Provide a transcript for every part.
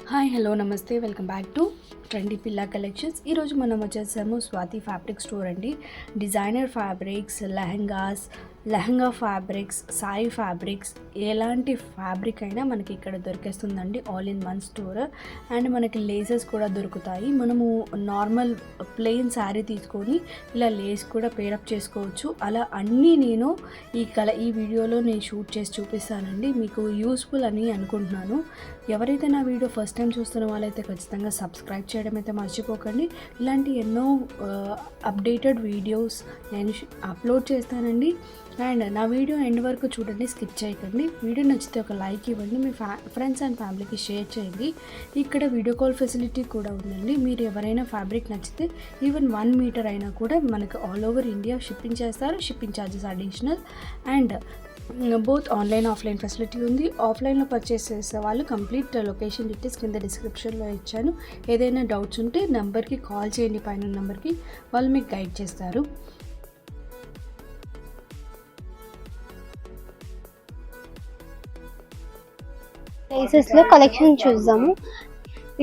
Hi hello నమస్తే welcome back to trendy Pilla collections. ఈరోజు మనం వచ్చేసాము స్వాతి ఫ్యాబ్రిక్ స్టోర్ అండి. Designer fabrics, lehenga fabrics, Sai fabrics, ఎలాంటి ఫ్యాబ్రిక్ అయినా మనకి ఇక్కడ దొరికేస్తుందండి. All in one store. And మనకి లేసెస్ కూడా దొరుకుతాయి. మనము నార్మల్ ప్లెయిన్ శారీ తీసుకొని ఇలా లేస్ కూడా పేరప్ చేసుకోవచ్చు. అలా అన్నీ నేను ఈ వీడియోలో నేను షూట్ చేసి చూపిస్తానండి. మీకు యూస్ఫుల్ అని అనుకుంటున్నాను. ఎవరైతే నా వీడియో ఫస్ట్ టైం చూస్తున్న వాళ్ళైతే ఖచ్చితంగా సబ్స్క్రైబ్ చేయడం అయితే మర్చిపోకండి. ఇలాంటి ఎన్నో అప్డేటెడ్ వీడియోస్ నేను అప్లోడ్ చేస్తానండి. అండ్ నా వీడియో ఎండ్ వరకు చూడండి, స్కిప్ చేయకండి. వీడియో నచ్చితే ఒక లైక్ ఇవ్వండి, మీ ఫ్రెండ్స్ అండ్ ఫ్యామిలీకి షేర్ చేయండి. ఇక్కడ వీడియో కాల్ ఫెసిలిటీ కూడా ఉందండి. మీరు ఎవరైనా ఫ్యాబ్రిక్ నచ్చితే ఈవెన్ 1 మీటర్ అయినా కూడా మనకు ఆల్ ఓవర్ ఇండియా షిప్పింగ్ చేస్తారు. Shipping charges additional. And both online offline facility ఉంది. ఆఫ్లైన్లో పర్చేస్ చేసే వాళ్ళు కంప్లీట్ లొకేషన్ డీటెయిల్స్ కింద డిస్క్రిప్షన్లో ఇచ్చాను. ఏదైనా డౌట్స్ ఉంటే నెంబర్కి కాల్ చేయండి, పైన నెంబర్కి. వాళ్ళు మీకు గైడ్ చేస్తారు. ప్లేసెస్ లో కలెక్షన్ చూద్దాము.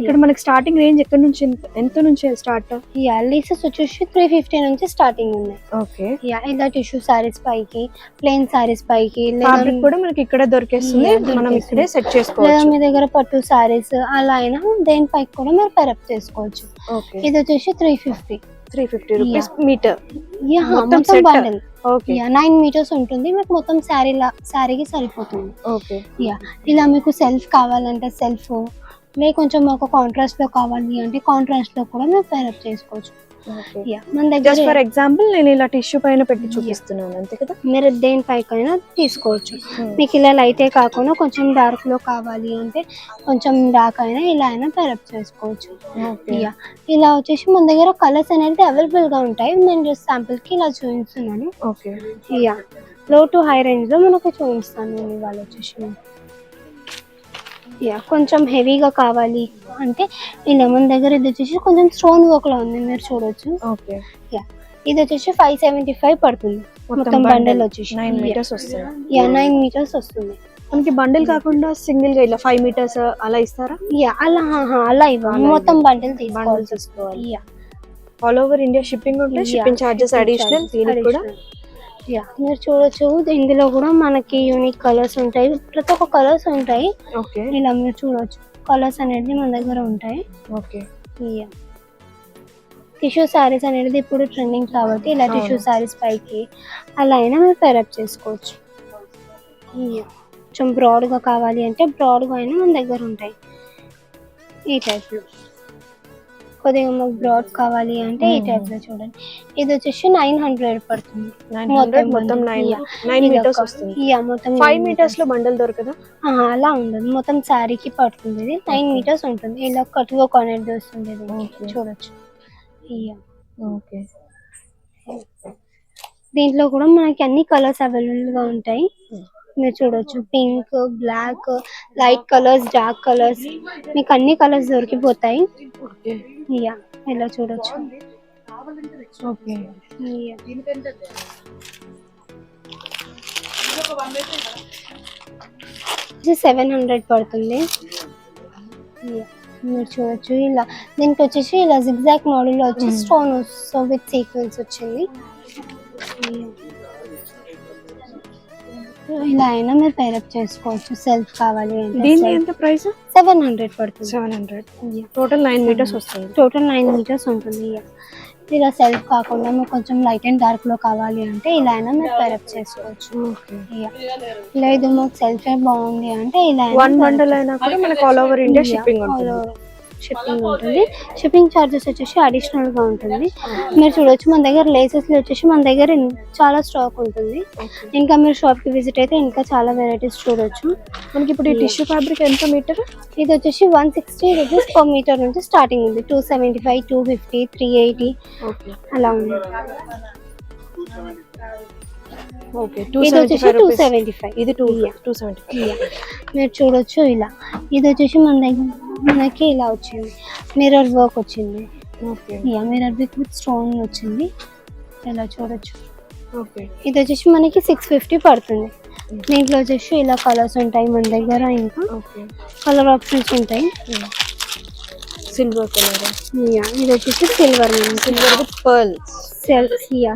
ఇక్కడ మనకి స్టార్టింగ్ రేంజ్ ఎక్కడ నుంచి ఎంత నుంచి స్టార్ట్? యా లేసెస్ వచ్చేసి 350 నుంచి స్టార్టింగ్ ఉన్నాయి. ఓకే. యా ఇలా టిష్యూ సారీస్ పైకి, ప్లెయిన్ సారీస్ పైకి, ఫ్యాబ్రిక్ కూడా మనకి ఇక్కడే దొరికేస్తుంది. మనం ఇక్కడే సెట్ చేసుకోవచ్చు. లేదా మీ దగ్గర పట్టు సారీస్ అలా అయినా దేని పైకి కూడా మీరు పెరప్ చేసుకోవచ్చు. ఓకే. ఇది వచ్చేసి 350 రూపీస్ మీటర్. యా మొత్తం బండిల్. ఓకే. యా 9 మీటర్స్ ఉంటుంది. మీకు మొత్తం శారీకి సరిపోతుంది. ఓకే. యా ఇలా మీకు సెల్ఫ్ కావాలంటే సెల్ఫ్, కొంచెం మాకు కాంట్రాస్ట్ లో కావాలి అంటే కాంట్రాస్ట్ లో కూడా మీరు పేరప్ చేసుకోవచ్చు. మన దగ్గర ఫర్ ఎగ్జాంపుల్ నేను ఇలా టిష్యూ పైన పెట్టి చూపిస్తున్నాను, అంతే కదా? మీరు దేనిపైకైనా తీసుకోవచ్చు. మీకు ఇలా లైటే కాకుండా కొంచెం డార్క్ లో కావాలి అంటే కొంచెం డార్క్ అయినా ఇలా అయినా పేరప్ చేసుకోవచ్చు. ఇలా వచ్చేసి మన దగ్గర కలర్స్ అనేది అవైలబుల్ గా ఉంటాయి. నేను జస్ట్ శాంపుల్ కి ఇలా చూపిస్తున్నాను. ఓకే. యా లో టు హై రేంజ్ లో మనకు చూపిస్తాను. ఇవాళ వచ్చేసి యా కొంచెం హెవీగా కావాలి అంటే ఇలా మన దగ్గర ఇది వచ్చేసి కొంచెం స్టోన్ వర్క్ లో ఉంది, మీరు చూడొచ్చు. ఓకే. యా ఇది వచ్చేసి 575 పడుతుంది. మొత్తం బండిల్ వచ్చేసి 9 మీటర్స్ వస్తుంది. యా 9 మీటర్స్ వస్తుంది. మనకి బండిల్ కాకుండా సింగిల్ గా ఇలా 5 మీటర్స్ అలా ఇస్తారా? యా అలా ఇవ్వాలి. మొత్తం బండిల్ తీసుకోవాలి. Yeah all over India shipping ఉంటే షిప్పింగ్ చార్జెస్ అడిషనల్. దీనికి కూడా యా మీరు చూడొచ్చు. ఇందులో కూడా మనకి యూనిక్ కలర్స్ ఉంటాయి. ప్రతి ఒక్క కలర్స్ ఉంటాయి. ఓకే. ఇలా మీరు చూడొచ్చు, కలర్స్ అనేది మన దగ్గర ఉంటాయి. ఓకే. యా టిష్యూ సారీస్ అనేది ఇప్పుడు ట్రెండింగ్ కాబట్టి ఇలా టిష్యూ సారీస్ పైకి అలా అయినా మీరు పేరప్ చేసుకోవచ్చు. కొంచెం బ్రాడ్గా కావాలి అంటే బ్రాడ్గా అయినా మన దగ్గర ఉంటాయి. ఈ టైప్లో కొద్దిగా మాకు బ్రాడ్ కావాలి అంటే ఈ టైప్ లో చూడండి. ఇది వచ్చేసి 900 పడుతుంది. 900 మొత్తం 9 మీటర్స్ వస్తుంది. యా మొత్తం 5 మీటర్స్ లో బండల్ దొరకదా? అలా ఉండదు, మొత్తం శారీకి పడుతుంది. ఇది 9 మీటర్స్ ఉంటుంది. ఇలా కట్టుగా కొనేది వస్తుంది. చూడొచ్చు. Yeah okay. దీంట్లో కూడా మనకి అన్ని కలర్స్ అవైలబుల్ గా ఉంటాయి. మీరు చూడొచ్చు, pink, black, light colours, dark colours, మీకు అన్ని కలర్స్ దొరికిపోతాయి. యా ఇలా చూడొచ్చు. ఓకే. ఇది 700 పడుతుంది. మీరు చూడొచ్చు. ఇలా దీనికి వచ్చేసి ఇలా జిగ్జాగ్ మోడల్ లో వచ్చి స్టోన్ విత్ సీక్వెన్స్ వచ్చింది. ఇలా అయినా మీరు పేరప్ చేసుకోవచ్చు. సెల్ఫ్ కావాలి అంటే దీని ఎంత ప్రైస్? 700 పడుతుంది. 700. టోటల్ 9 మీటర్స్ వస్తుంది. టోటల్ 9 మీటర్స్ ఉంటుంది. ఇలా సెల్ఫ్ కాకుండా మీరు కొంచెం లైట్ అండ్ డార్క్ లో కావాలి అంటే ఇలా అయినా మీరు పేరప్ చేసుకోవచ్చు. లేదు మాకు సెల్ఫ్ బాగుంది అంటే ఇలా 1 బండల్ అయినా కూడా మనకు ఆల్ ఓవర్ ఇండియా షిప్పింగ్ ఉంటుంది. షిప్పింగ్ చార్జెస్ వచ్చేసి అడిషనల్ గా ఉంటుంది. మీరు చూడొచ్చు, మన దగ్గర లేసెస్ వచ్చేసి మన దగ్గర చాలా స్టాక్ ఉంటుంది. ఇంకా మీరు షాప్ కి విజిట్ అయితే ఇంకా చాలా వెరైటీస్ చూడొచ్చు. మనకి ఇప్పుడు ఈ టిష్యూ ఫ్యాబ్రిక్ ఎంత మీటర్? ఇది వచ్చేసి 160 రూపీస్ పర్ మీటర్ నుంచి స్టార్టింగ్ ఉంది. 275, 250, 380 అలా ఉంది. ఓకే. ఇది వచ్చేసి 275. ఇది 275. మీరు చూడొచ్చు. ఇలా ఇది వచ్చేసి మన దగ్గర మనకి ఇలా వచ్చింది, మిర్రర్ వర్క్ వచ్చింది. Okay. Mirror work with stone వచ్చింది. ఇలా చూడొచ్చు. ఓకే. ఇది వచ్చేసి మనకి 650 పడుతుంది. దీంట్లో వచ్చేసి ఇలా కలర్స్ ఉంటాయి మన దగ్గర. ఇంకా కలర్ ఆప్షన్స్ ఉంటాయి. సిల్వర్ కలర్, యా ఇది వచ్చేసి silver silver with pearls.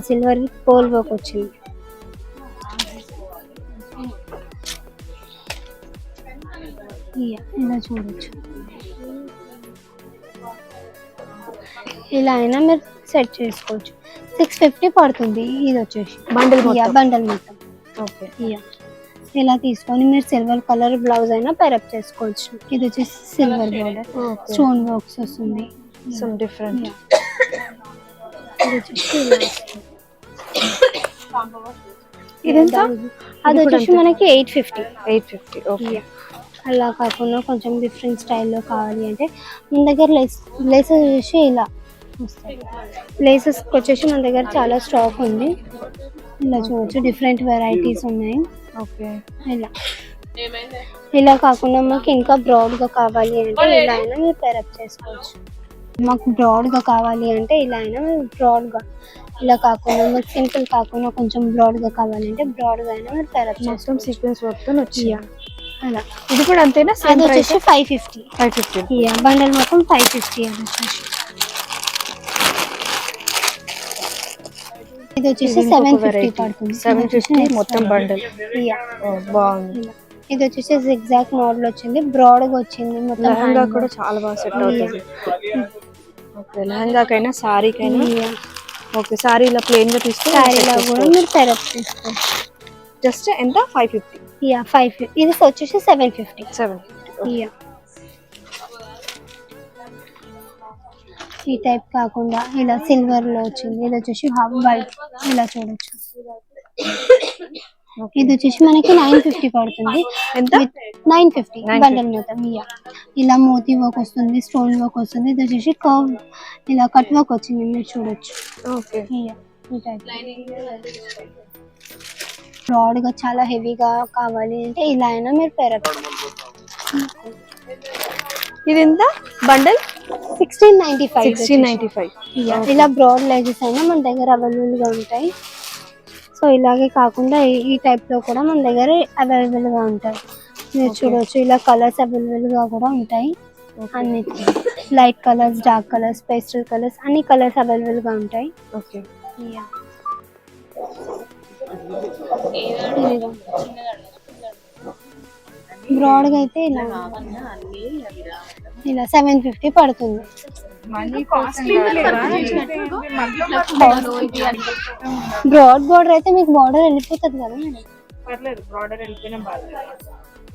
Silver with pole work వచ్చింది. యా ఇలా చూడొచ్చు. ఇలా అయినా మీరు సెట్ చేసుకోవచ్చు. 650 పడుతుంది ఇది వచ్చేసి బండిల్ బండల్ మొత్తం. ఓకే. యా ఇలా తీసుకొని మీరు సిల్వర్ కలర్ బ్లౌజ్ అయినా పేరప్ చేసుకోవచ్చు. ఇది వచ్చేసి సిల్వర్ బోర్డర్ స్టోన్ వర్క్స్ వస్తుంది. Some different. ఇది వచ్చేసి ఇలా వస్తుంది. ఇదెంత? అది వచ్చేసి మనకి 850. 850. ఓకే. అలా కాకుండా కొంచెం డిఫరెంట్ స్టైల్లో కావాలి అంటే మన దగ్గర లేసెస్ వచ్చేసి ఇలా వస్తాయి. లేసెస్కి వచ్చేసి మన దగ్గర చాలా స్టాక్ ఉంది. ఇలా చూడవచ్చు డిఫరెంట్ వెరైటీస్ ఉన్నాయి. ఓకే. ఇలా కాకుండా మాకు ఇంకా బ్రాడ్గా కావాలి అంటే ఇలా అయినా మీరు పేరప్ చేసుకోవచ్చు. మాకు బ్రాడ్గా కావాలి అంటే ఇలా అయినా మీరు బ్రాడ్గా, ఇలా కాకుండా మాకు సింపుల్ కాకుండా కొంచెం బ్రాడ్గా కావాలంటే బ్రాడ్గా అయినా మీరు పేరప్ మొత్తం చేసుకోవచ్చు. సీక్వెన్స్ వర్క్ తో వచ్చి అలా ఇది కూడా అంతేనా? అది వచ్చేసి 550. 550. బండల్ మొత్తం 550 అది వచ్చేసి. ఇది వచ్చేసి 750 పడుతుంది. 750 మొత్తం బండల్. బాగుంది. ఇది వచ్చేసి జిగ్జాగ్ మోడల్ వచ్చింది, బ్రాడ్ గా వచ్చింది మొత్తం. లెహంగా కూడా చాలా బాగా సెట్ అవుతుంది. ఓకే. లెహంగాకైనా సారీకైనా. ఓకే. సారీ ఇలా ప్లెయిన్ గా తీసుకొని సారీలా కూడా మీరు పేరప్ చేసుకోవచ్చు. జస్ట్ ఎంత? 550. 550. ఇది వచ్చేసి 750. 750. ఈ టైప్ కాకుండా ఇలా సిల్వర్ లో వచ్చింది. ఇది వచ్చేసి వైట్ ఇలా చూడొచ్చు. ఇది వచ్చేసి మనకి 950 పడుతుంది. ఎంత? 950 బండల్ మొత్తం. ఇలా మోతీ వర్క్ వస్తుంది, స్టోన్ వర్క్ వస్తుంది. ఇది వచ్చేసి కర్వ్ ఇలా కట్ వర్క్ వచ్చింది మీరు చూడొచ్చు. ఓకే. ఈ టైప్ బ్రాడ్ గా చాలా హెవీగా కావాలి అంటే ఇలా అయినా మీరు పేరప్. ఇది ఎంత బండల్? 1695. 1695. ఇలా బ్రాడ్ లైజెస్ అయినా మన దగ్గర అవైలబుల్ గా ఉంటాయి. సో ఇలాగే కాకుండా ఈ టైప్ లో కూడా మన దగ్గర అవైలబుల్ గా ఉంటాయి. మీరు చూడవచ్చు ఇలా కలర్స్ అవైలబుల్ గా కూడా ఉంటాయి. అన్ని light colours, dark colours, pastel colours అన్ని కలర్స్ అవైలబుల్ గా ఉంటాయి. ఓకే. బ్రాడ్ గా అయితే ఇలా 750 పడుతుంది. బ్రాడ్ బోర్డర్ అయితే మీకు బార్డర్ వెళ్ళిపోతుంది కదా మేడం.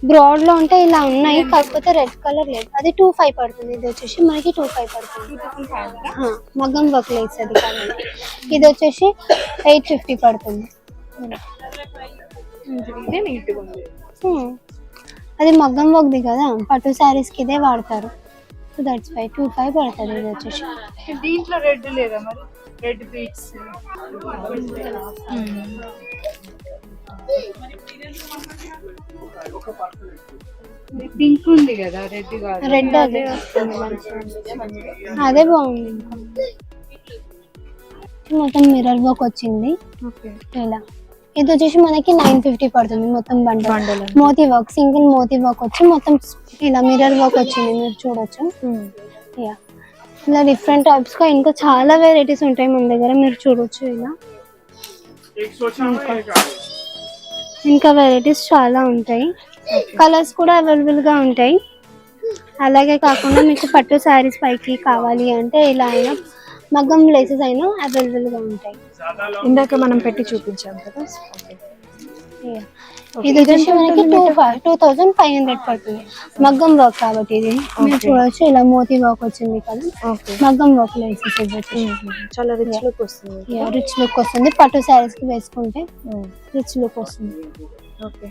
బ్రాడ్ లో ఉంటే ఇలా ఉన్నాయి, కాకపోతే రెడ్ కలర్ లేదు. అది 25 పడుతుంది. ఇది వచ్చేసి మనకి 25 పడుతుంది. మగ్గం వర్క్ లేదు అది కావాలి. ఇది వచ్చేసి 850 పడుతుంది. అది మగ్గం వర్క్ది కదా, పట్టు శారీస్ కి ఇదే వాడతారు. సో దట్స్ వై 25 పడుతుంది. ఇది వచ్చేసి దీంట్లో రెడ్ లేదా మరి? రెడ్ బీట్స్ పింక్ ఉంది కదా, రెడ్ కాదు. రెడ్ అదే బాగుంది. మొత్తం మిర్రర్ వర్క్ వచ్చింది. ఇలా ఇది వచ్చేసి మనకి 950 పడుతుంది. మొత్తం bundle moti work, single moti work వచ్చి మొత్తం ఇలా మిర్రర్ వర్క్ వచ్చింది మీరు చూడొచ్చు. ఇలా డిఫరెంట్ టైప్స్ గా ఇంకా చాలా వెరైటీస్ ఉంటాయి మన దగ్గర మీరు చూడొచ్చు. ఇలా ఇంకా వెరైటీస్ చాలా ఉంటాయి. కలర్స్ కూడా అవైలబుల్ గా ఉంటాయి. అలాగే కాకుండా మీకు పట్టు శారీస్ పైకి కావాలి అంటే ఇలా అయినా మగ్గం లేసెస్ అయినా అవైలబుల్ గా ఉంటాయి. ఇందాక మనం పెట్టి చూపించాం కదా. ఇది వచ్చేసి మనకి 2500 పడుతుంది. మగ్గం వర్క్ కాబట్టి ఇది మీరు చూడొచ్చు. ఇలా మోతీ వర్క్ వచ్చింది కదా, మగ్గం వర్క్ లేసెస్ చాలా రిచ్ లుక్ వస్తుంది. రిచ్ లుక్ వస్తుంది. పట్టు శారీస్ కి వేసుకుంటే రిచ్ లుక్ వస్తుంది. ఓకే.